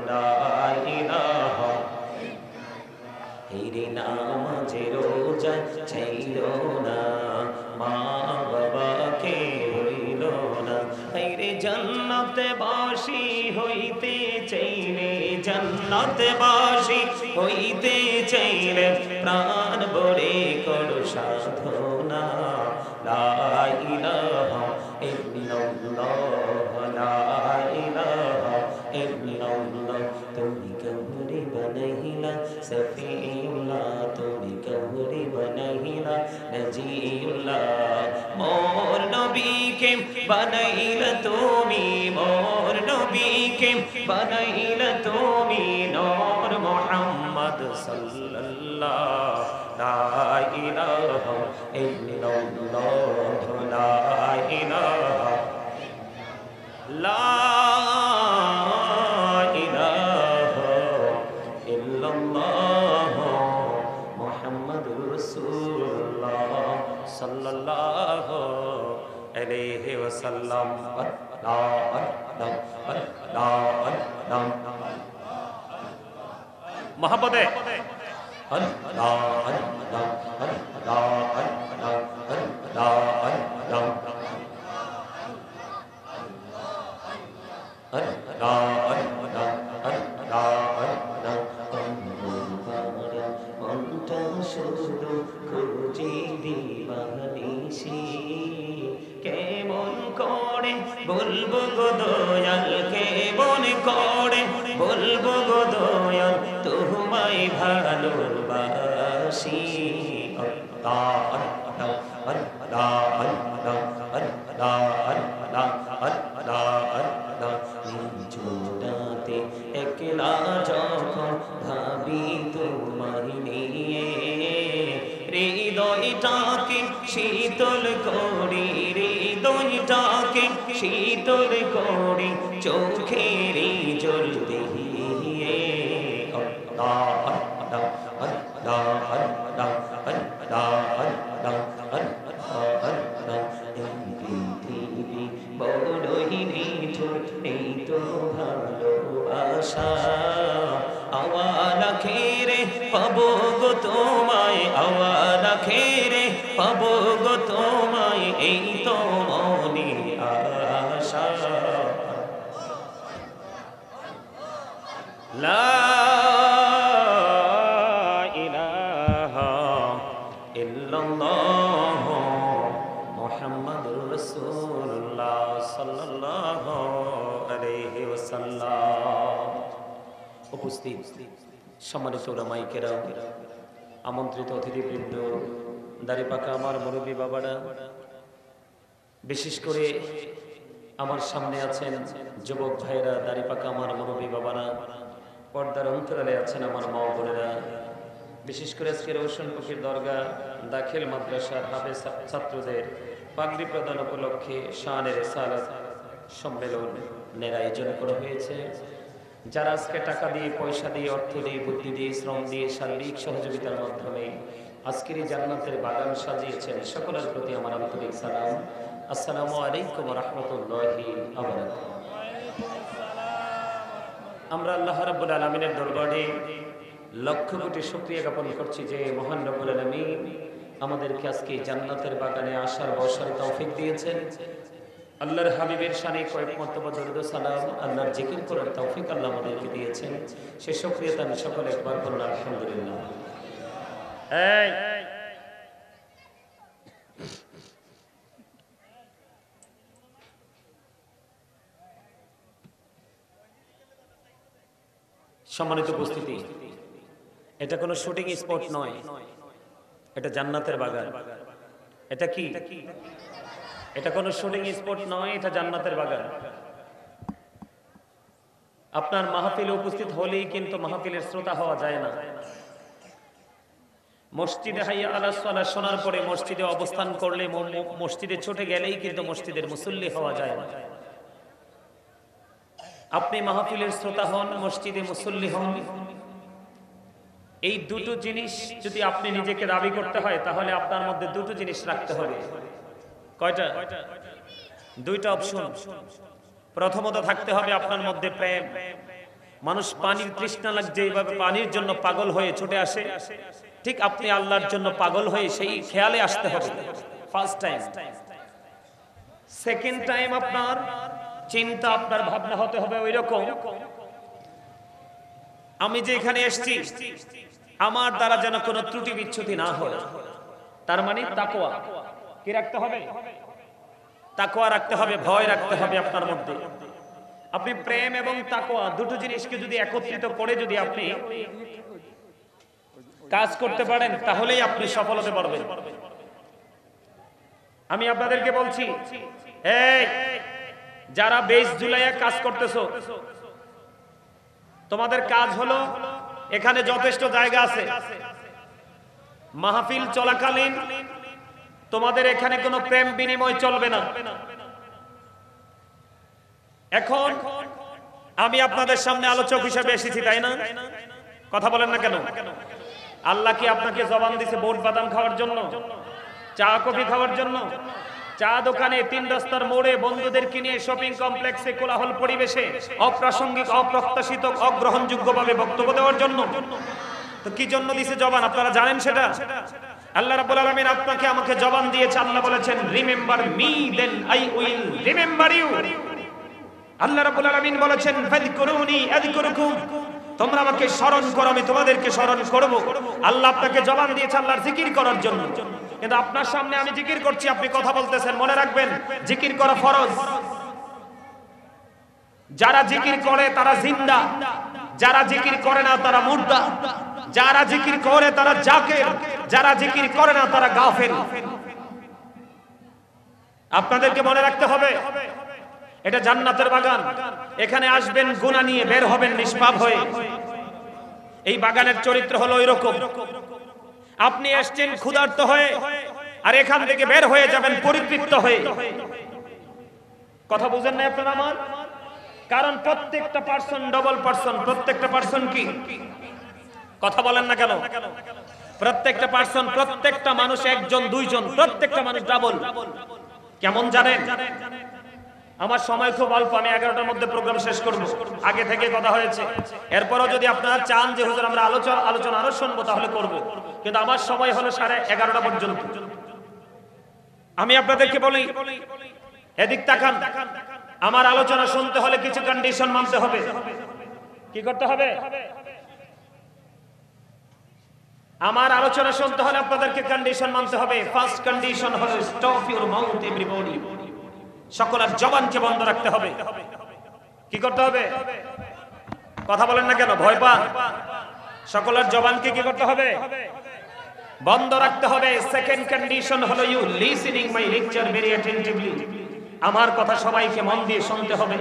লা ইলাহা হেরে নামাজে রোজা ছাইল না, মা বাবাকে হইল না। হেরে জান্নাতে বাসি হইতে চাইলে, জান্নাতে বাসি হইতে চাইলে প্রাণ ভরে করো সাধনা। লা ইলাহা ইল্লাল্লাহ, লা ইলাহা ইল্লাল্লাহ। তুমি কাউরে বানাইলা সফিউল্লাহ, তুমি কাউরে বানাইলা নজিউল্লাহ। মোর নবীকে বানাইলা তুমি, মোর নবীকে বানাইলা তুমি নূর মুহাম্মদ সাল্লাল্লাহ। লা ইলাহা ইল্লাল্লাহ, লা ইলাহা লা ইলাহা ইল্লাল্লাহ মুহাম্মাদুর রাসূলুল্লাহ সাল্লাল্লাহু আলাইহি ওয়াসাল্লাম। মহব্বতে মনটা শুধু খুঁজি দিবানিশি, কেমন করে বলবো গো দয়াল, কেমন করে বলবো গো দয়াল তোমায় ভালোবাসি। নিঝুরাতে একলা যখন ভাবি তোমায় নিয়ে, হৃদয়টাকে শীতল করি, হৃদয়টাকে শীতল করি চোখের জল দিয়ে। পৃথিবী বড়ই নিঠুর, এই তো ভালোবাসা। আওয়ালা খেরে পাবো গো তোমায়, আওয়ালা খেরে পাবো গো তোমায়, এই তো মনে আশা। লা ইলাহা ইল্লাল্লাহ মুহাম্মাদুর রাসূলুল্লাহ সাল্লাল্লাহু আলাইহি ওয়াসাল্লাম। উপস্থিত সম্মানিত উলামায়ে কেরাম, আমন্ত্রিত অতিথিবৃন্দ, দাড়িপাকা আমার মুরব্বী বাবারা, বিশেষ করে আমার সামনে আছেন যুবক ভাইরা, দাড়িপাকা আমার মুরব্বী বাবারা, পর্দার অন্তরালে আছেন আমার মা বোনেরা, বিশেষ করে আজকে রওশন ফকির দরগা দাখিল মাদ্রাসার হাফেজ ছাত্রদের পাগড়ি প্রদান উপলক্ষে শানে রিসালাত সম্মেলনের আয়োজন করা হয়েছে। যারা আজকে টাকা দিয়ে, পয়সা দিয়ে, অর্থ দিয়ে, বুদ্ধি দিয়ে, শ্রম দিয়ে, শারীরিক সহযোগিতার মাধ্যমে আজকের এই জান্নাতের বাগান সাজিয়েছেন, সকলের প্রতি আমার আন্তরিক সালাম। আসসালামু আলাইকুম ওয়া রাহমাতুল্লাহি ওয়া বারাকাতুহু। আমরা আল্লাহ রাব্বুল আলামিনের দরবারে লক্ষ কোটি শুকরিয়া জ্ঞাপন করছি যে মহান রব্বুল আলামিন আমাদেরকে আজকে জান্নাতের বাগানে আসার বসার তৌফিক দিয়েছেন। আল্লাহর হাবিবের শানে কয়েক মর্তবা দরুদ ও সালাম, আল্লাহর জিকির করার তৌফিক আল্লাহ আমাদেরকে দিয়েছেন। সেই শুকরিয়া তার সকলে একবার বলুন আলহামদুলিল্লাহ। সম্মানিত উপস্থিতি, এটা কোনো শুটিং স্পট নয়, এটা জান্নাতের বাগান। এটা কি? এটা কোনো শুটিং স্পট নয়, এটা জান্নাতের বাগান। আপনার মাহফিলে উপস্থিত হলেই কিন্তু মাহফিলের শ্রোতা হওয়া যায় না। মসজিদে হাইয়া আলাস সালাহ শোনার পরে মসজিদে অবস্থান করলে, মসজিদে ছুটে গেলেই কিন্তু মসজিদের মুসল্লি হওয়া যায় না। আপনি মাহফিলের শ্রোতা হন, মসজিদে মুসল্লি হন, এই দুটো জিনিস যদি আপনি নিজেকে দাবি করতে হয় তাহলে আপনার মধ্যে দুটো জিনিস রাখতে হবে। কয়টা? দুইটা অপশন। প্রথমত থাকতে হবে আপনার মধ্যে প্রেম। মানুষ পানির তৃষ্ণা লাগছে, এইভাবে পানির জন্য পাগল হয়ে ছুটে আসে, ঠিক আপনি আল্লাহর জন্য পাগল হয়ে সেই খেয়ালে আসতে হবে ফার্স্ট টাইম। সেকেন্ড টাইম আপনার চিন্তা, আপনার ভাবনা হতে হবে ওই রকম, আমি যে এখানে এসেছি আমার দ্বারা যেন কোনো ত্রুটি বিচ্ছুতি না হয়। তার মানে তাকওয়া কি রাখতে হবে? তাকওয়া রাখতে হবে, ভয় রাখতে হবে আপনার মধ্যে। আপনি প্রেম এবং তাকওয়া দুটো জিনিসকে যদি একত্রিত করে যদি আপনি কাজ করতে পারেন তাহলেই আপনি সফল হতে পারবেন। আমি আপনাদেরকে বলছি, এই যারা 22 জুলাই কাজ করতেছো, তোমাদের কাজ হলো, এখানে যথেষ্ট জায়গা আছে, মাহফিল চলাকালীন তোমাদের এখানে কোনো প্রেম বিনিময় চলবে না। এখন আমি আপনাদের সামনে আলোচক হিসেবে এসেছি, তাই না? কথা বলেন না কেন? আল্লাহ কি আপনাকে জবান দিছে বোট বাদাম খাওয়ার জন্য, চা কফি খাওয়ার জন্য, চা দোকানে, 3 রাস্তার মোড়ে বন্ধুদেরকে নিয়ে শপিং কমপ্লেক্সে কোলাহল পরিবেশে অপ্রাসঙ্গিক, অপ্রত্যাশিত, অগ্রহণযোগ্যভাবে বক্তব্য দেওয়ার জন্য? তো কি জন্য দিছে জবান আপনারা জানেন সেটা? আল্লাহ রাব্বুল আলামিন আপনাকে আমাকে জবান দিয়েছে। আল্লাহ বলেছেন, remember me then I will remember you. Allah রাব্বুল আলামিন বলেছেন, ফাযকুরুনি আযকুরুকুম, তোমরা আমাকে স্মরণ করো আমি তোমাদেরকে স্মরণ করব। আল্লাহ আপনাকে জবান দিয়েছে আল্লাহর জিকির করার জন্য, কিন্তু আপনার সামনে আমি জিকির করছি, আপনি কথা বলতেছেন। মনে রাখবেন, জিকির করা ফরজ। যারা জিকির করে তারা জিন্দা, যারা জিকির করে না তারা মুর্দা, যারা জিকির করে তারা জাকির, যারা জিকির করে না তারা গাফিল। আপনাদেরকে মনে রাখতে হবে, এটা জান্নাতের বাগান। এখানে আসবেন গুনাহ নিয়ে, বের হবেন নিষ্পাপ হয়ে। এই বাগানের চরিত্র হলো এরকম, আপনি আসছেন ক্ষুধার্ত হয়ে, আর এখান থেকে বের হয়ে যাবেন পরিতৃপ্ত হয়ে। কথা বুঝেন না আপনারা আমার? কারণ প্রত্যেকটা পার্সন ডবল পার্সন। প্রত্যেকটা পার্সন কি? কথা বলেন না কেন? প্রত্যেকটা পার্সন, প্রত্যেকটা মানুষ একজন দুইজন, প্রত্যেকটা মানুষ ডাবল। কেমন জানেন? আমার সময় খুব অল্প, আমি 11টার মধ্যে প্রোগ্রাম শেষ করব, আগে থেকে কথা হয়েছে। এরপরও যদি আপনারা চান যে হুজুর আমরা আলোচনা আরো শুনবো তাহলে করব, কিন্তু আমার সময় হলো 11:30 পর্যন্ত। আমি আপনাদেরকে বলি, এদিক তাকান, আমার আলোচনা শুনতে হলে কিছু কন্ডিশন মানতে হবে। কি করতে হবে? আমার আলোচনা শুনতে হলে আপনাদেরকে কন্ডিশন মানতে হবে। ফার্স্ট কন্ডিশন হলো স্টপ ইউর মাউথ এভরিবডি, সকলের জবানকে বন্ধ রাখতে হবে। কি করতে হবে? কথা বলেন না কেন? ভয় পান? সকলের জবানকে কি করতে হবে? বন্ধ রাখতে হবে। সেকেন্ড কন্ডিশন হলো you listening my lecture very attentively, আমার কথা সবাইকে মন দিয়ে শুনতে হবে।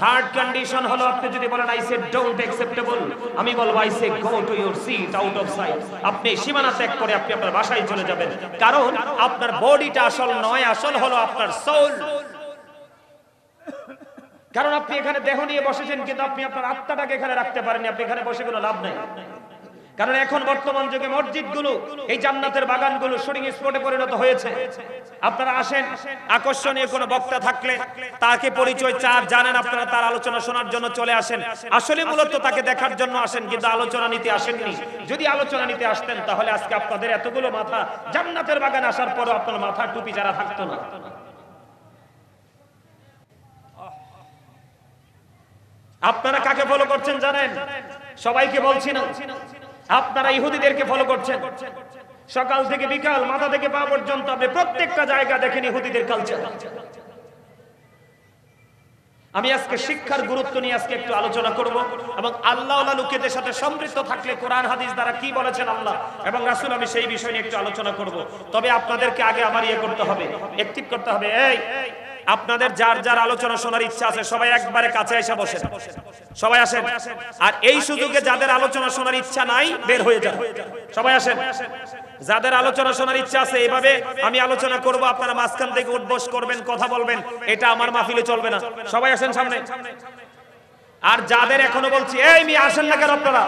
থার্ড কন্ডিশন হলো আপনি যদি বলেন আই সে ডোন্ট অ্যাকসেপ্টেবল, আমি বলবো I say go to your seat out of sight. আপনি সীমানা ত্যাগ করে আপনি আপনার বাসায় চলে যাবেন, কারণ আপনার বডিটা আসল নয়, আসল হলো আপনার সোল। কারণ আপনি এখানে দেহ নিয়ে বসেছেন, কিন্তু আপনি আপনার আত্মাটাকে এখানে রাখতে পারেননি। আপনি এখানে বসে কোনো লাভ নাই, কারণ এখন বর্তমান যুগে মসজিদগুলো, এই জান্নাতের বাগানগুলো শুটিং স্পটে পরিণত হয়েছে। আপনারা আসেন, আকর্ষণীয় কোনো বক্তা থাকলে তাকে পরিচয় জানেন আপনারা, তার আলোচনা শোনার জন্য চলে আসেন। আসলে মূলত তাকে দেখার জন্য আসেন, কিন্তু আলোচনা নিতে আসেননি। যদি আলোচনা নিতে আসতেন তাহলে আজকে আপনাদের এতগুলো মাথা জান্নাতের বাগানে আসার পরও আপনার মাথার টুপি যারা থাকতো না। আপনারা কাকে ফলো করছেন জানেন? সবাইকে বলছি না, আপনারা ইহুদিদেরকে ফলো করছেন। সকাল থেকে বিকাল, মাথা থেকে পা পর্যন্ত আপনি প্রত্যেকটা জায়গা দেখেন ইহুদিদের কালচার। আমি আজকে শিক্ষার গুরুত্ব নিয়ে আজকে একটু আলোচনা করব, এবং আল্লাহওয়ালা লোকেদের সাথে সম্পৃক্ত থাকলে কোরআন হাদিস দ্বারা কি বলেছেন আল্লাহ এবং রাসূল, আমি সেই বিষয় নিয়ে একটু আলোচনা করব। তবে আপনাদেরকে আগে আমার করতে হবে, অ্যাক্টিভ করতে হবে। এই আপনাদের যার যার আলোচনা শোনার ইচ্ছা আছে সবাই একবারে কাছে এসে বসেন, সবাই আসেন। আর এই সুযোগে যাদের আলোচনা শোনার ইচ্ছা নাই বের হয়ে যান, সবাই আসেন। যাদের আলোচনা শোনার ইচ্ছা আছে, এইভাবে আমি আলোচনা করব, আপনারা মাঝখান থেকে উঠবস করবেন, কথা বলবেন, এটা আমার মাহফিলে চলবে না। সবাই আসেন সামনে। আর যাদের এখনো বলছি, এই মি আসেন না কেন আপনারা,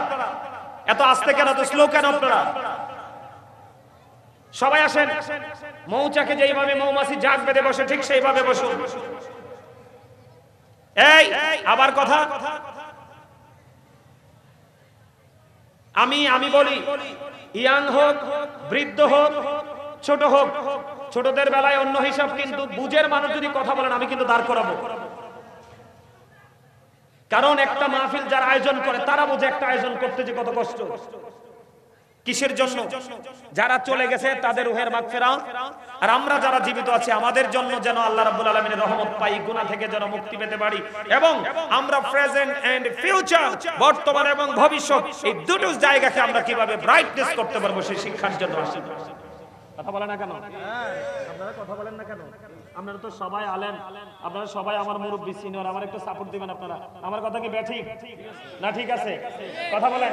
এত আস্তে কেন, এত স্লো কেন আপনারা, সবাই আসেন। মৌচাকে যেইভাবে মৌমাছি জাগ বেঁধে বসে ঠিক সেইভাবে বসুন। এই আবার কথা, আমি বলি, ইয়াং হোক, বৃদ্ধ হোক, ছোট হোক, ছোটদের বেলায় অন্য হিসাব, কিন্তু বুঝের মানুষ যদি কথা বলেন আমি কিন্তু দাঁড় করাবো। কারণ একটা মাহফিল যারা আয়োজন করে তারা বুঝে একটা আয়োজন করতে যে কত কষ্ট, কিসের জন্য। যারা চলে গেছে তাদের রূহের মাগফিরাত, আর আমরা যারা জীবিত আছি আমাদের জন্য যেন আল্লাহ রাব্বুল আলামিনের রহমত পাই, গুনাহ থেকে যেন মুক্তি পেতে পারি, এবং আমরা প্রেজেন্ট এন্ড ফিউচার, বর্তমান এবং ভবিষ্যৎ, এই দুটো জায়গাকে আমরা কিভাবে ব্রাইটনেস করতে পারবো সেই শিক্ষার জন্য আসি। কথা বলেন না কেন? আপনারা কথা বলেন না কেন? আপনারা তো সবাই আলেম, আপনারা সবাই আমার মুরব্বি সিনিয়র, আমার একটু সাপোর্ট দিবেন আপনারা। আমার কথা কি ব্যাঠিক না ঠিক আছে? কথা বলেন,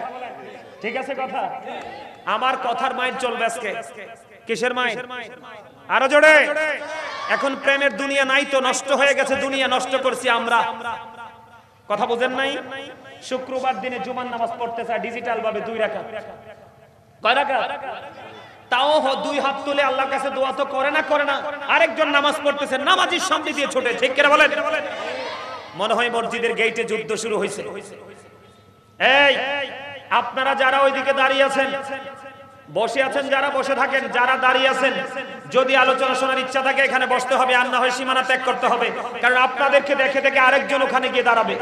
ঠিক আছে কথা? আমার কথার মাইন্ড চলবে আজকে। কিসের মাইন্ড? আরো জোরে। এখন প্রেমের দুনিয়া নাই তো, নষ্ট হয়ে গেছে দুনিয়া, নষ্ট করছি আমরা। কথা বুঝেন নাই? শুক্রবার দিনে জুমার নামাজ পড়তে চায় ডিজিটাল ভাবে 2 রাকাত। কয় রাকাত? তাও 2 হাত তুলে আল্লাহর কাছে দোয়া তো করে না। আরেকজন নামাজ পড়তেছে, নামাজির সামনে দিয়ে ছোটে, ঠিক করে বলেন? মনে হয় মসজিদের গেটে যুদ্ধ শুরু হয়েছে। এই আপনারা যারা ওইদিকে দাঁড়িয়ে আছেন, বসে আছেন, যারা বসে থাকেন, যারা দাঁড়িয়ে আছেন, যদি আলোচনা শোনার ইচ্ছা থাকে এখানে বসতে হবে, আর না হয় সীমানা ত্যাগ করতে হবে, কারণ আপনাদেরকে দেখে দেখে আরেকজন ওখানে গিয়ে দাঁড়াবে।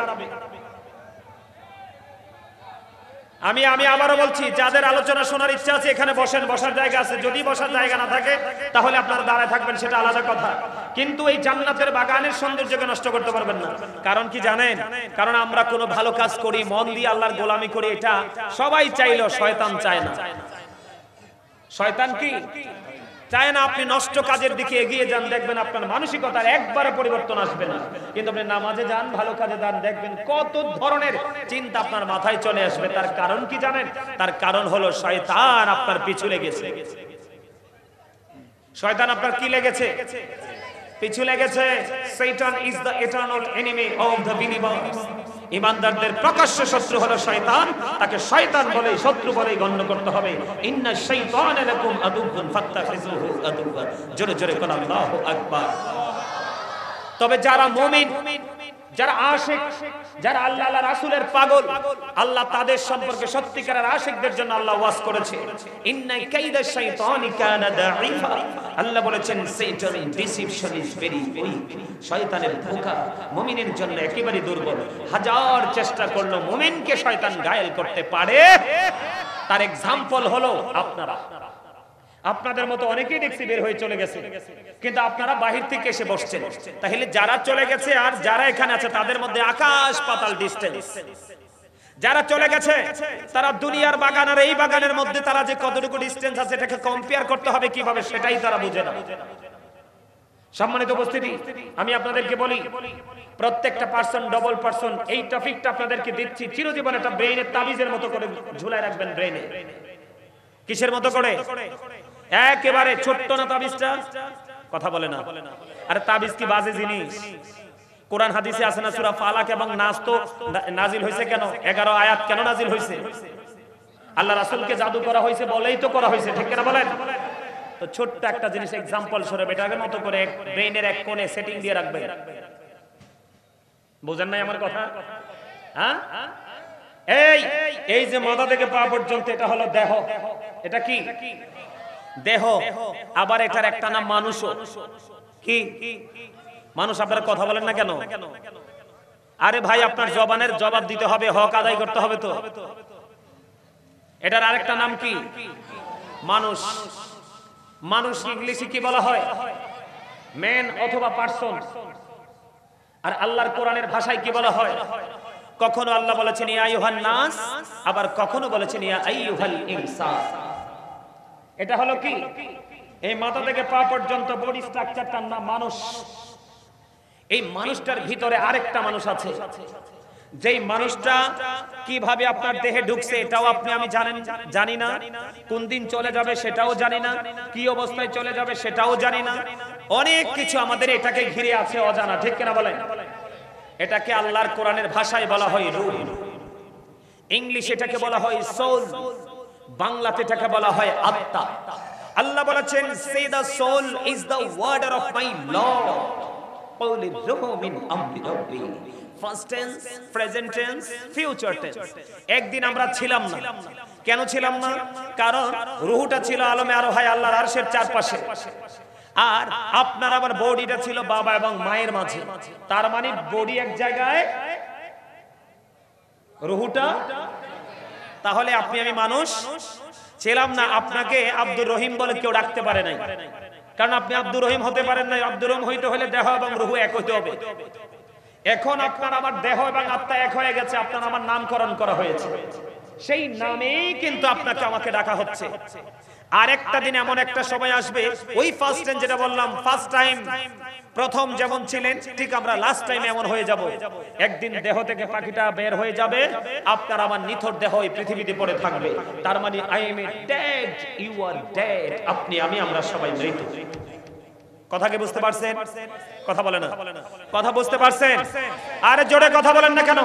আমি আবারও বলছি, যাদের আলোচনা শোনার ইচ্ছা আছে এখানে বসেন, বসার জায়গা আছে। যদি বসার জায়গা না থাকে তাহলে আপনারা দাঁড়ায় থাকবেন, সেটা আলাদা কথা, কিন্তু এই জান্নাতের বাগানের সৌন্দর্যকে নষ্ট করতে পারবেন না। কারণ কি জানেন? কারণ আমরা কোনো ভালো কাজ করি, মন দিয়ে আল্লাহর গোলামি করি, এটা সবাই চাইলেও শয়তান চায় না। শয়তান কি চায় না? আপনি নষ্ট কাজের দিকে এগিয়ে যান, দেখবেন আপনার মানসিকতার একবারে পরিবর্তন আসবে না। কিন্তু আপনি নামাজে যান, ভালো কাজে যান, দেখবেন কত ধরনের চিন্তা আপনার মাথায় চলে আসবে। তার কারণ কি জানেন? তার কারণ হলো শয়তান আপনার পিছু লেগেছে। শয়তান আপনার কি লেগেছে? পিছু লেগেছে। Satan is the eternal enemy of the believers. ইমানদারদের প্রকাশ্য শত্রু হলো শয়তান, তাকে শয়তান বলে, শত্রু বলে গণ্য করতে হবে। ইন্না শাইতানা লাকুম আদুউন ফাত্তাখিযুহু আদুওয়া। জোরে জোরে কোন আল্লাহু আকবার। তবে যারা মুমিন, যারা আশিক, যারা আল্লাহ আল্লাহ রাসূলের পাগল, আল্লাহ তাদের সম্পর্কে সত্যিকারের আশিকদের জন্য আল্লাহ ওয়াজ করেছে, ইন্না কাইদাশ শাইতানি কানা দাঈফা। আল্লাহ বলেছেন Satan deception is very weak. শয়তানের ধোঁকা মুমিনের জন্য একেবারে দুর্বল। হাজার চেষ্টা করলো মুমিনকে শয়তান ঘায়েল করতে পারে। তার এক্সাম্পল হলো আপনারা। আপনাদের মতো অনেকেই দেখছি বের হয়ে চলে গেছে, কিন্তু আপনারা বাহির থেকে এসে বসছেন। তাহলে যারা চলে গেছে আর যারা এখানে আছে তাদের মধ্যে আকাশ পাতাল ডিসটেন্স। যারা চলে গেছে তারা দুনিয়ার বাগান আর এই বাগানের মধ্যে তারা যে কতটুকু ডিসটেন্স আছে এটাকে কম্পেয়ার করতে হবে কিভাবে, সেটাই তারা বুঝে না। সম্মানিত উপস্থিতি, আমি আপনাদেরকে বলি, প্রত্যেকটা পার্সন ডবল পার্সন। এই টপিকটা আপনাদেরকে দিচ্ছি, চিরজীবন একটা ব্রেইনের তাবিজের মতো করে ঝুলায় রাখবেন ব্রেইনে। কিসের মতো করে? একেবারে ছোট্ট না তাবিজটা? কথা বলে না। আরে তাবিজ কি বাজে জিনিস? কোরআন হাদিসে আছে না, সূরা ফালাক এবং নাস তো নাজিল হয়েছে কেন? 11 আয়াত কেন নাজিল হয়েছে? আল্লাহ রাসূলকে জাদু করা হয়েছে বলেই তো করা হয়েছে, ঠিক কিনা বলেন? তো ছোট্ট একটা জিনিস এক্সাম্পল স্বরূপ এটার মতো করে ব্রেইনের এক কোণে সেটিং দিয়ে রাখবেন। বুঝেন নাই আমার কথা? হ্যাঁ, এই যে মাথা থেকে পা পর্যন্ত এটা হলো দেহ। এটা কি? দেহ। আবার এটার একটা নাম মানুষও। কি মানুষ? আপনারা কথা বলেন না কেন? আরে ভাই, আপনার জবানের জবাব দিতে হবে, হক আদায় করতে হবে তো। এটার আরেকটা নাম কি? মানুষ। মানুষ ইংলিশে কি বলা হয়? ম্যান অথবা পারসন। আর আল্লাহর কোরআনের ভাষায় কি বলা হয়? কখনো আল্লাহ বলেছেন ইয়া আইয়ুহান নাস, আবার কখনো বলেছেন ইয়া আইয়ুহাল ইনসান। এটা হলো কি? এই মাথা থেকে পা পর্যন্ত বডি স্ট্রাকচারটার নাম মানুষ। এই মানুষটার ভিতরে আরেকটা মানুষ আছে, যেই মানুষটা কিভাবে আপনার দেহে ঢুকছে এটাও আমি জানি না, কোন দিন চলে যাবে সেটাও জানি না, কি অবস্থায় চলে যাবে সেটাও জানি না। অনেক কিছু আমাদের এটাকে ঘিরে আছে অজানা, ঠিক কিনা বলেন? এটাকে আল্লাহর কোরআনের ভাষায় বলা হয় রূহ। ইংলিশ এটাকে বলা হয় সোল, বাংলাতে এটাকে বলা হয় আত্মা। আল্লাহ বলেছেন say the soul is the order of my lord, ক্বাউলি রূহু মিন আমরি রাব্বি first tense, present tense, future tense. একদিন আমরা ছিলাম না। কেন ছিলাম না? কারণ রূহটা ছিল আলমে আরোহায় আল্লাহর আরশের চারপাশে, আর আপনার আবার বডিটা ছিল বাবা এবং মায়ের মাঝে। তার মানে বডি এক জায়গায়, রূহটা। তাহলে আপনি আমি মানুষ ছিলাম না। আপনাকে আব্দুর রহিম বলে কেউ ডাকতে পারে নাই, কারণ আপনি আব্দুর রহিম হতে পারেন নাই। আব্দুর রহিম হইতে হলে দেহ এবং রূহ এক হইতে হবে। এখন আপনার আমার দেহ এবং আত্মা এক হয়ে গেছে, আপনার আমার নামকরণ করা হয়েছে, সেই নামেই কিন্তু আপনাকে আমাকে ডাকা হচ্ছে। আর একটা দিন এমন একটা সময় আসবে, ওই ফার্স্ট টাইম যেটা বললাম, ফার্স্ট টাইম প্রথম যেমন ছিলেন ঠিক আমরা লাস্ট টাইম এমন হয়ে যাব। একদিন দেহ থেকে পাখিটা বের হয়ে যাবে, আপনার আমার নিথর দেহ এই পৃথিবীতে পড়ে থাকবে। তার মানে I am dead, you are dead. আপনি আমি আমরা সবাই মৃত। কথা কি বুঝতে পারছেন? কথা বলে না, কথা বুঝতে পারছেন? আরে জোরে কথা বলেন না কেন?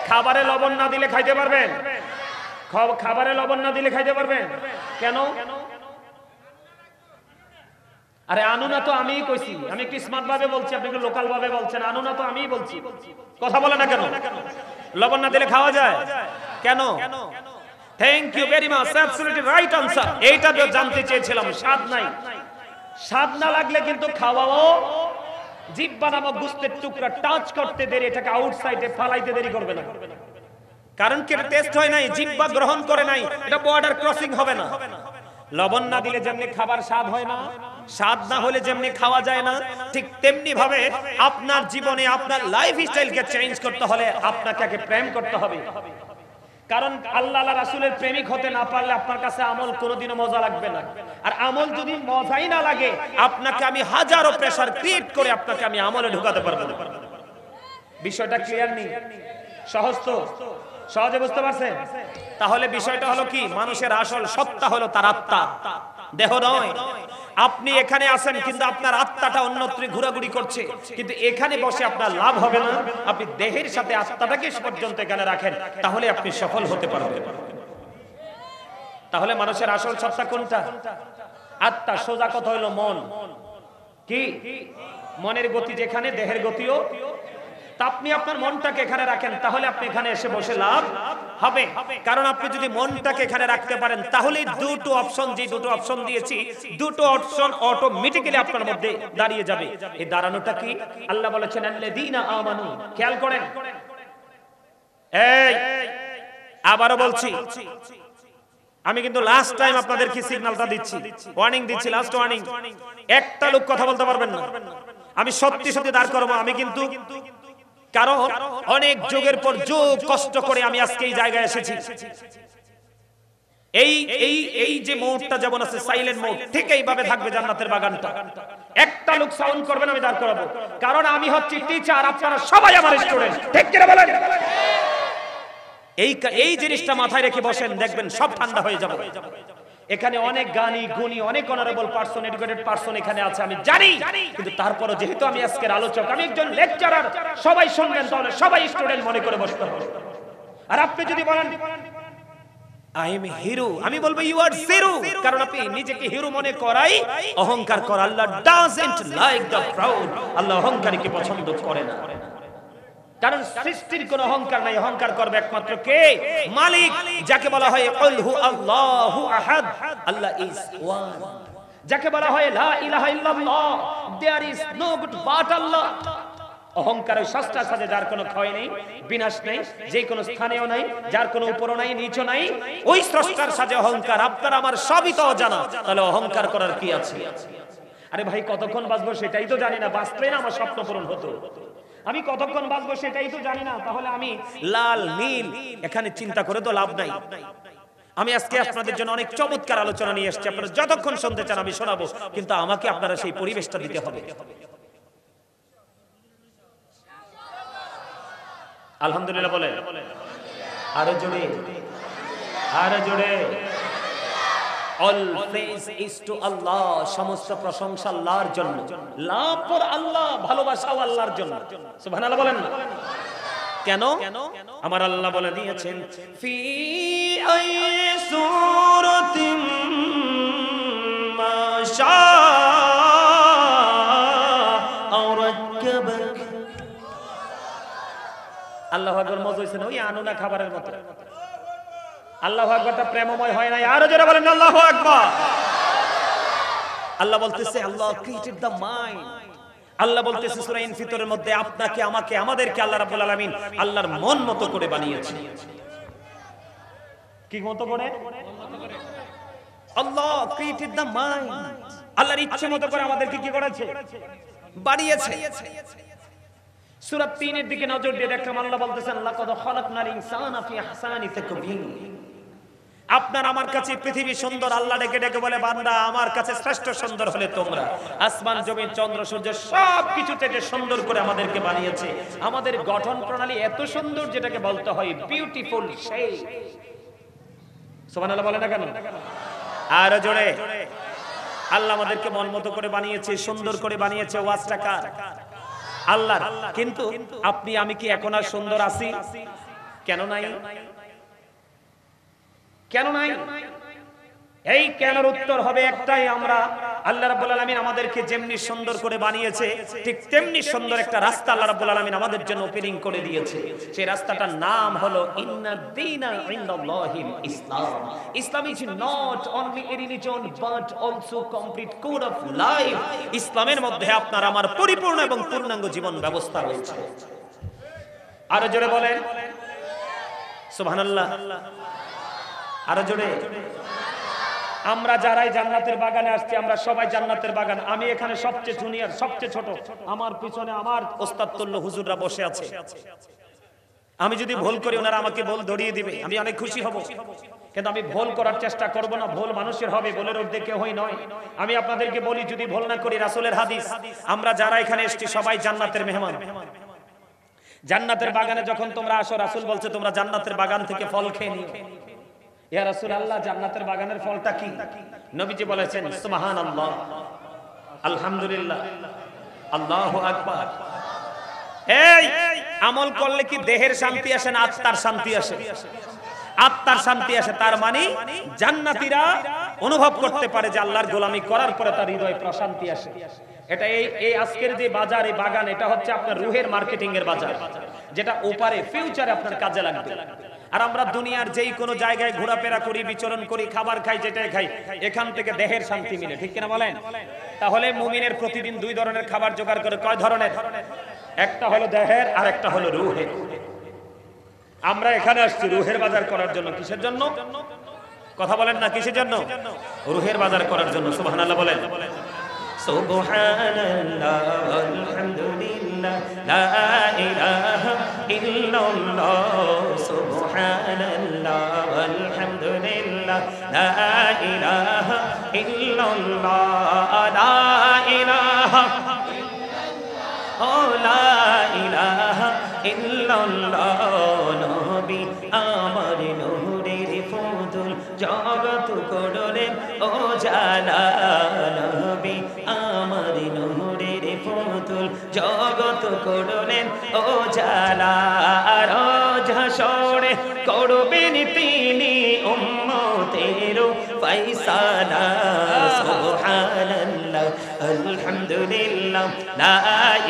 খাবারে লবণ না দিলে খাইতে পারবেন? খাবারে লবণ না দিলে খাইতে পারবেন? কেন? আরে আনু না তো আমিই কইছি। আমি কি স্মার্ট ভাবে বলছি, আপনি কি লোকাল ভাবে বলছেন? আনু না তো আমিই বলছি। কথা বলে না কেন? লবণ না দিলে খাওয়া যায় কেন? Thank you very much, absolutely right answer. এইটা তো জানতে চেয়েছিলাম। স্বাদ নাই, স্বাদ না লাগলে কিন্তু খাওয়াও, জিহ্বা নামক গোশতের টুকরা টাচ করতে দেরি, এটাকে আউটসাইডে ফালাইতে দেরি করবে না। কারণ কি এটা টেস্ট হয় নাই, জিহ্বা গ্রহণ করে নাই, এটা বর্ডার ক্রসিং হবে না। লবণ না দিলে যেমনি খাবার স্বাদ হয় না, স্বাদ না হলে যেমনি খাওয়া যায় না, ঠিক তেমনি ভাবে আপনার জীবনে আপনার লাইফস্টাইলকে চেঞ্জ করতে হলে আপনাকে আগে প্রেম করতে হবে। কারণ আল্লাহ রাসূলের প্রেমিক হতে না পারলে আপনার কাছে আমল কোনোদিনও মজা লাগবে না। আর আমল যদি মজাই না লাগে, আপনাকে আমি হাজারো প্রেসার ক্রিয়েট করে আপনাকে আমি আমলে ঢুকাতে পারবো না। বিষয়টা ক্লিয়ার নেই? সহজ তো? সহজে বুঝতে পারছেন? তাহলে বিষয়টা হলো কি, মানুষের আসল সত্তা হলো তার আত্মা, দেহ নয়। আপনি এখানে আছেন কিন্তু আপনার আত্মাটা অন্যত্র ঘোরাঘুরি করছে, কিন্তু এখানে বসে আপনার লাভ হবে না। আপনি দেহের সাথে আত্মাটাকে পর্যন্ত এখানে রাখেন, তাহলে আপনি সফল হতে পারবেন। তাহলে মানুষের আসল সত্তা কোনটা? আত্মা। সোজা কথা হলো মন। কি? মনের গতি যেখানে, দেহের গতিও। আপনি আপনার মনটাকে এখানে রাখেন, তাহলে আপনি এখানে এসে বসে লাভ হবে। কারণ আপনি যদি মনটাকে এখানে রাখতে পারেন, তাহলে দুটো অপশন, যে দুটো অপশন দিয়েছি, দুটো অপশন অটোমেটিক্যালি আপনার মধ্যে দাঁড়িয়ে যাবে। এই দাঁড়ানোটা কি? আল্লাহ বলেছেন আল্লাযীনা আমানু। খেয়াল করেন, এই আবারো বলছি, আমি কিন্তু লাস্ট টাইম আপনাদের কি সিগন্যালটা দিচ্ছি, ওয়ার্নিং দিচ্ছি, লাস্ট ওয়ার্নিং। একটা লোক কথা বলতে পারবেন না। আমি সত্যি সত্যি দাঁড় করবো। আমি কিন্তু কারণ অনেক যুগের পর যুগ কষ্ট করে আমি আজকে এই জায়গায় এসেছি। এই যে মোড়টা যেমন আছে সাইলেন্ট মোড, ঠিক এইভাবে থাকবে জান্নাতের বাগানটা। একটা লোক সাউন্ড করবেন, আমি দাঁড় করাবো। কারণ আমি হচ্ছি টিচার, আপনারা সবাই আমার স্টুডেন্ট। ঠিক কি না বলেন? এই জিনিসটা মাথায় রেখে বসেন, দেখবেন সব ঠান্ডা হয়ে যাবে। এখানে অনেক জ্ঞানী গুণী, অনেক অনারেবল পারসন, এডুকেটেড পারসন এখানে আছে, আমি জানি। কিন্তু তারপরও যেহেতু আমি আজকের আলোচক, আমি একজন লেকচারার, সবাই শুনবেন, তাহলে সবাই স্টুডেন্ট মনে করে বসতে হবে। আর আপনি যদি বলেন আই এম হিরো, আমি বলবো ইউ আর জিরো। কারণ আপনি নিজেকে হিরো মনে করাই অহংকার করা। আল্লাহ ডাজন্ট লাইক দ্য প্রাউড। আল্লাহ অহংকারীকে পছন্দ করে না। কারণ সৃষ্টির কোনো অহংকার নাই, অহংকার করবে একমাত্র কে? মালিক, যাকে বলা হয় কুল হু আল্লাহু আহাদ, আল্লাহ ইজ ওয়ান। যাকে বলা হয় লা ইলাহা ইল্লাল্লাহ, there is no god but Allah. অহংকারের সস্তা সাজে, যার কোনো ক্ষয় নেই, বিনাশ নেই, যে কোনো স্থানেও নাই, যার কোনো উপরও নাই, নিচও নাই, ওই স্রষ্টার সাজে অহংকার। আপনার আমার সবই তো জানা, তাহলে অহংকার করার কি আছে? আরে ভাই, কতক্ষণ বাঁচবো সেটাই তো জানি না। বাঁচলে না আমার স্বপ্ন পূরণ হতো। আমি কতক্ষণ বাঁচবো সেটাই তো জানি না, তাহলে আমি লাল নীল এখানে চিন্তা করে তো লাভ নাই। আমি আজকে আপনাদের জন্য অনেক চমৎকার আলোচনা নিয়ে এসেছি। আপনারা যতক্ষণ শুনতে চান আমি শোনাবো, কিন্তু আমাকে আপনারা সেই পরিবেশটা দিতে হবে। আলহামদুলিল্লাহ বলে, আরো জোরে, আরো জোরে। All praise is to Allah, সমস্ত প্রশংসা আল্লাহর জন্য। লাভ ফর আল্লাহ, ভালোবাসাও আল্লাহর জন্য। সুবহানাল্লাহ বলেন না কেন? আমার আল্লাহ বলে দিয়েছেন ফি আই সূরাতিন মা শাআ রাক্কাবাক। আল্লাহু আকবার মজা হইছে না ওই আনুনা খাবারের মতো। আল্লাহু আকবারটা প্রেমময় হয় না, আরো জোরে বলেন আল্লাহু আকবার। আল্লাহ বলতেছে আল্লাহ ক্রিয়েটেড দ্য মাইন্ড। আল্লাহ বলতেছে সূরা ইনফিতরের মধ্যে আপনাকে আমাকে আমাদেরকে আল্লাহ রাব্বুল আলামিন আল্লাহর মন মতো করে বানিয়েছে। কি মতো করে? আল্লাহ ক্রিয়েটেড দ্য মাইন্ড, আল্লাহর ইচ্ছে মতো করে আমাদেরকে কি করেছে? বানিয়েছে। সূরা ৩ এর দিকে নজর দিয়ে দেখলাম আল্লাহ বলতেছেন লাকাদ খালাকনাল ইনসানা ফি আহসানি তাকবীর। আপনার আমার কাছে পৃথিবী সুন্দর, আল্লাহ ডেকে ডেকে বলে বান্দা আমার কাছে শ্রেষ্ঠ সুন্দর হলে তোমরা। আসমান জমিন চন্দ্র সূর্য সবকিছু থেকে সুন্দর করে আমাদেরকে বানিয়েছে। আমাদের গঠন প্রণালী এত সুন্দর যেটাকে বলতে হয় বিউটিফুল শেপ। সুবহানাল্লাহ বলে না কেন? আর জোরে। আল্লাহ আমাদেরকে মন মতো করে বানিয়েছে, সুন্দর করে বানিয়েছে। ওয়াজটা কার? আল্লাহর। কিন্তু আপনি আমি কি এখন আর সুন্দর আছি? কেন নাই? কেন নাই? এই কেনর উত্তর হবে একটাই, আমরা আল্লাহ রাব্বুল আলামিন আমাদেরকে যেমনি সুন্দর করে বানিয়েছে ঠিক তেমনি সুন্দর একটা রাস্তা আল্লাহ রাব্বুল আলামিন আমাদের জন্য ওপেনিং করে দিয়েছে। সেই রাস্তাটার নাম হলো ইন্নাদ-দীনা ইনদাল্লাহিল ইসলাম। Islam is not only a religion but also complete code of life. ইসলামের মধ্যে আপনার আমার পরিপূর্ণ এবং পূর্ণাঙ্গ জীবন ব্যবস্থা রয়েছে। আরো জোরে বলেন সুবহানাল্লাহ। আরো জোরে। আমরা যারাই জান্নাতের বাগানে আসছি আমরা সবাই জান্নাতের বাগান। আমি এখানে সবচেয়ে জুনিয়র, সবচেয়ে ছোট, আমার পিছনে আমার ওস্তাদ তুল্য হুজুররা বসে আছে। আমি যদি ভুল করি ওনারা আমাকে ভুল ধরিয়ে দিবে, আমি অনেক খুশি হব। কিন্তু আমি ভুল করার চেষ্টা করব না। ভুল মানুষের হবে, ভুলের ঊর্ধ্বে কেউ নয়। আমি আপনাদেরকে বলি যদি ভুল না করি, রাসূলের হাদিস, আমরা যারা এখানে এসেছি সবাই জান্নাতের মেহমান। জান্নাতের বাগানে যখন তোমরা আসো রাসূল বলছে তোমরা জান্নাতের বাগান থেকে ফল খেয়ে নিও। ইয়া রাসূলুল্লাহ জান্নাতের বাগানের ফলটা কি? নবীজি বলেছেন সুবহানাল্লাহ, আলহামদুলিল্লাহ, আল্লাহু আকবার। এই আমল করলে কি দেহের শান্তি আসে না আত্মার শান্তি আসে? আত্মার শান্তি আসে। তার মানে জান্নাতীরা অনুভব করতে পারে যে আল্লাহর গোলামি করার পরে তার হৃদয়ে প্রশান্তি আসে। এটা এই আজকের যে বাজার, এই বাগান, এটা হচ্ছে আপনার রুহের মার্কেটিং এর বাজার, যেটা ওপারে ফিউচারে আপনার কাজে লাগবে। আর আমরা দুনিয়ার যেই কোনো জায়গায় ঘোরাফেরা করি, বিচরণ করি, খাবার খাই, যেটাই খাই, এখান থেকে দেহের শান্তি মিলে, ঠিক কিনা বলেন? তাহলে মুমিনের প্রতিদিন দুই ধরনের খাবার জোগাড় করে। কয় ধরনের? একটা হলো দেহের আর একটা হলো রুহের। আমরা এখানে আসছি রুহের বাজার করার জন্য। কিসের জন্য? কথা বলেন না, কিসের জন্য? রুহের বাজার করার জন্য। সুবহানাল্লাহ বলেন। সুবহানাল্লাহ আলহামদুলিল্লাহ লা ইলাহা ইল্লাল্লাহ। সুবহানাল্লাহ আলহামদুলিল্লাহ লা ইলাহা ইল্লাল্লাহ। লা ইলাহা ইল্লাল্লাহ লা ইলাহা ইল্লাল্লাহ। নবী আমার নূরের ফুতুল জগৎ করলেন ও জালা। নবী আমার নূরের ফুতুল জগৎ করলেন ও জালা। রোজ হাসরে করবেন তিনি উম্মতের ফায়সালা। সুবহানাল্লাহ আলহামদুলিল্লাহ লা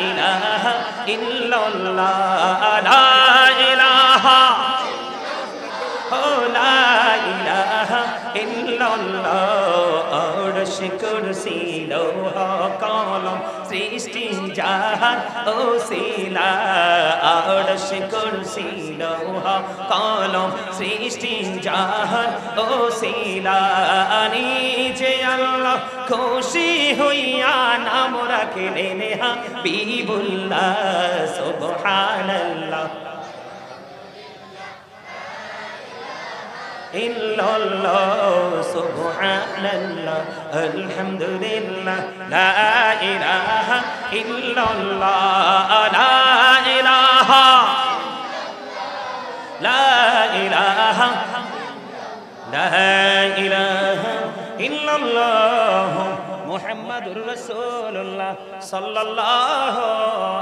ইলাহা ইল্লাল্লাহ। লা ইলাহা লা ইলাহা ইল্লাল্লাহ। আরশ কুরসি লৌহ কলম সৃষ্টি জাহান ওসিলা। আরশ কুরসি লৌহ কলম সৃষ্টি জাহান ওসিলা। নিজে আল্লাহ খুশি হইয়া নাম রাখলেন হাবিবুল্লাহ। সুবহানাল্লাহ ইল্লাল্লাহ। সুবহানাল্লাহ আলহামদুলিল্লাহ লা ইলাহা ইল্লাল্লাহ। লা ইলাহা লা ইলাহা লা ইলাহা ইল্লাল্লাহ মুহাম্মাদুর রাসূলুল্লাহ সাল্লাল্লাহু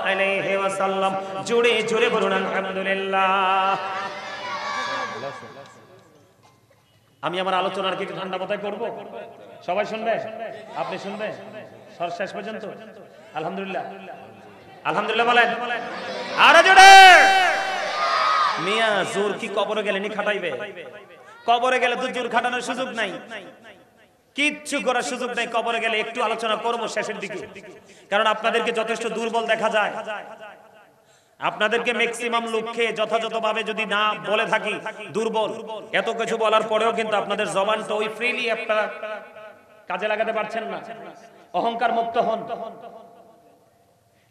আলাইহি ওয়াসাল্লাম। জোরে জোরে বলুন আলহামদুলিল্লাহ। আমি আমার আলোচনার কি ঠান্ডা মাথায় করব? সবাই শুনবে? আপনি শুনবেন শেষ পর্যন্ত? আলহামদুলিল্লাহ, আলহামদুলিল্লাহ বলেন আরো জোরে। মিয়া জোর কি কবরে গেলে নি খাটাইবে? কবরে গেলে তো জোর খাটানোর সুযোগ নাই, কিচ্ছু করার সুযোগ নাই। কবরে গেলে একটু আলোচনা করবো শেষের দিকে, কারণ আপনাদেরকে যথেষ্ট দুর্বল দেখা যায়। আপনাদেরকে ম্যাক্সিমাম লোককে যথাযথভাবে যদি না বলে থাকি দুর্বল, এত কিছু বলার পরেও কিন্তু আপনাদের জবানটা ওই ফ্রিলি আপনারা কাজে লাগাতে পারছেন না। অহংকার মুক্ত হন।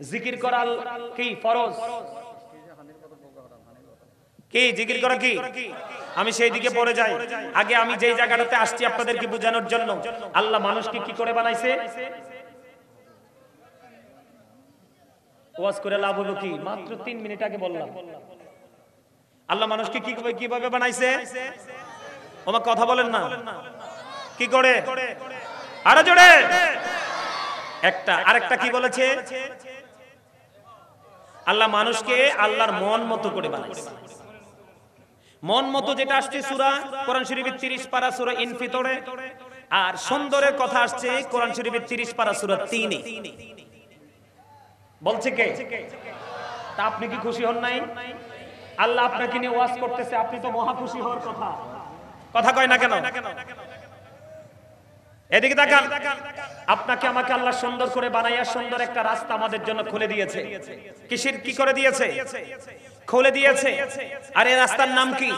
জিকির করা কি ফরজ? কি জিকির করা কি? আমি সেই দিকে পড়ে যাই। আগে আমি যেই জায়গাটাতে আসছি আপনাদেরকে বোঝানোর জন্য, আল্লাহ মানুষকে কি করে বানাইছে? ওয়াজ করে লাভ হলো কি? মাত্র 3 মিনিট আগে বললাম। আল্লাহ মানুষকে কিভাবে বানাইছে? ওমা কথা বলেন না, কি করে? আরো জোরে। আরেকটা কি বলেছে? আল্লাহ মানুষকে আল্লাহর মন মতো করে বানাইছে। মন মতো যেটা আসছে সূরা কোরআন শরীফের 30 পারা সূরা ইনফিতরে, আর সুন্দরের কথা আসছে কোরআন শরীফের 30 পারা সূরা 3 এ। বলছে কে? তা আপনি কি খুশি হন নাই? আল্লাহ আপনাকে নিয়ে ওয়াজ করতেছে, আপনি তো মহা খুশি হওয়ার কথা। কথা কয় না কেন? এদিকে তাকান। আপনাকে আমাকে আল্লাহ সুন্দর করে বানাইয়া সুন্দর একটা রাস্তা আমাদের জন্য খুলে দিয়েছে। কি করে দিয়েছে? খুলে দিয়েছে। আর এই রাস্তার নাম কি?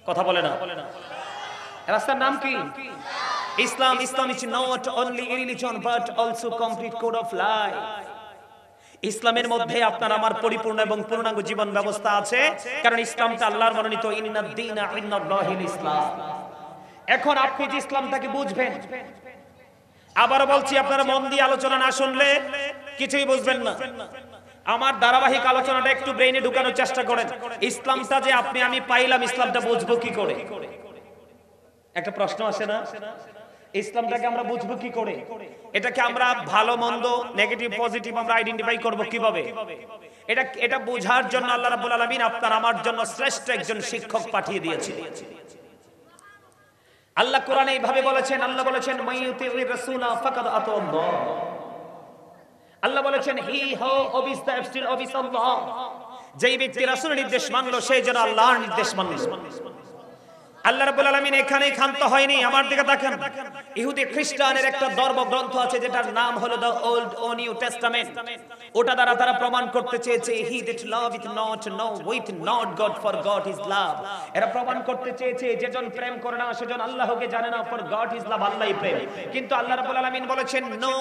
কথা বলে না। রাস্তার নাম কি? ইসলাম। ইসলাম is not only a religion but also complete code of life. ইসলামের মধ্যে আপনার আমার পরিপূর্ণ এবং পূর্ণাঙ্গ জীবন ব্যবস্থা আছে, কারণ ইসলামটা আল্লাহর মনোনীত। ইন্নাদ দীনা ইনদাল্লাহিল ইসলাম। এখন আপনি যে ইসলামটাকে বুঝবেন, আবার বলছি আপনারা মন দিয়ে আলোচনা না শুনলে কিছুই বুঝবেন না। আমার ধারাবাহিক আলোচনাটা একটু ব্রেইনে ঢুকানোর চেষ্টা করেন। ইসলামটা যে আপনি আমি পাইলাম, ইসলামটা বুঝবো কি করে? একটা প্রশ্ন আসে না? ইসলামটাকে আমরা বুঝবো কি করে? এটাকে আমরা ভালো মন্দ, নেগেটিভ পজিটিভ আমরা আইডেন্টিফাই করব কিভাবে? এটা বোঝার জন্য আল্লাহ রাব্বুল আলামিন আপনার আমার জন্য শ্রেষ্ঠ একজন শিক্ষক পাঠিয়ে দিয়েছেন। আল্লাহ কোরআনে এইভাবে বলেছেন, আল্লাহ বলেছেন মাইয়ুতির রাসূলা ফাকাদ আতাল্লাহ। আল্লাহ বলেছেন হি হু ওবিস দ্য অ্যাবস্টিল ওবিস আল্লাহ। যেই ব্যক্তি রাসূলের নির্দেশ মানলো সেই যেন আল্লাহর নির্দেশ মানলো। আল্লাহ রাব্বুল আলামিন এখানেই ক্ষান্ত হয়নি। আমার দিকে তাকান। ইহুদি খ্রিস্টানের একটা ধর্মগ্রন্থ আছে যেটার নাম হলো দ্য ওল্ড ও নিউ টেস্টামেন্ট। ওটা দ্বারা তারা প্রমাণ করতে চেয়েছে he that love is not no with not God for God is love. এরা প্রমাণ করতে চেয়েছে যেজন প্রেম করে না সেজন আল্লাহকে জানে না, ফর গড ইজ লাভ, আল্লাহই প্রেম। কিন্তু আল্লাহ রাব্বুল আলামিন বলেছেন নো,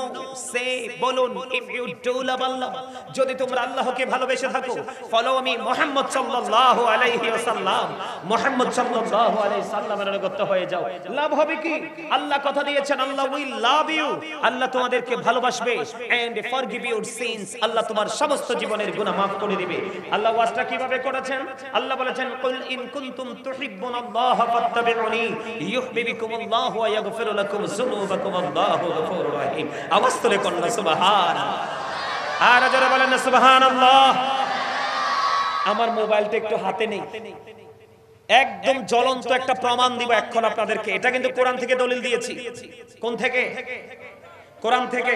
সে বলুন ইফ ইউ ডু লাভ আল্লাহ, যদি তোমরা আল্লাহকে ভালোবেসে থাকো, ফলো মি মুহাম্মদ সাল্লাল্লাহু আলাইহি ওয়াসাল্লাম, মুহাম্মদ সাল্লাল্লাহু সাল্লামের অনুগত হয়ে যাও। লাভ হবে কি? আল্লাহ কথা দিয়েছেন আল্লাহ উইল লাভ ইউ, আল্লাহ তোমাদেরকে ভালোবাসবে, এন্ড ফরগিভ ইউর সিনস, আল্লাহ তোমার সমস্ত জীবনের গুনাহ maaf করে দিবে। আল্লাহ ওয়াজটা কিভাবে করেছেন? আল্লাহ বলেছেন কুল ইন কুনতুম তুহিব্বুনাল্লাহ ফাত্তাবিউনি ইউহিব্বুকুমুল্লাহু ওয়া ইয়াগফির লাকুম যুনুবাকুম, আল্লাহু গফুরুর রহিম। আওয়াজ তুলে কোন সুবহানাল্লাহ। আর যারা বলেন না সুবহানাল্লাহ। আমার মোবাইলটা একটু হাতে নেই, একদম জ্বলন্ত একটা প্রমাণ দিব এখন আপনাদেরকে। এটা কিন্তু কোরআন থেকে দলিল দিয়েছি। কোন থেকে? কোরআন থেকে।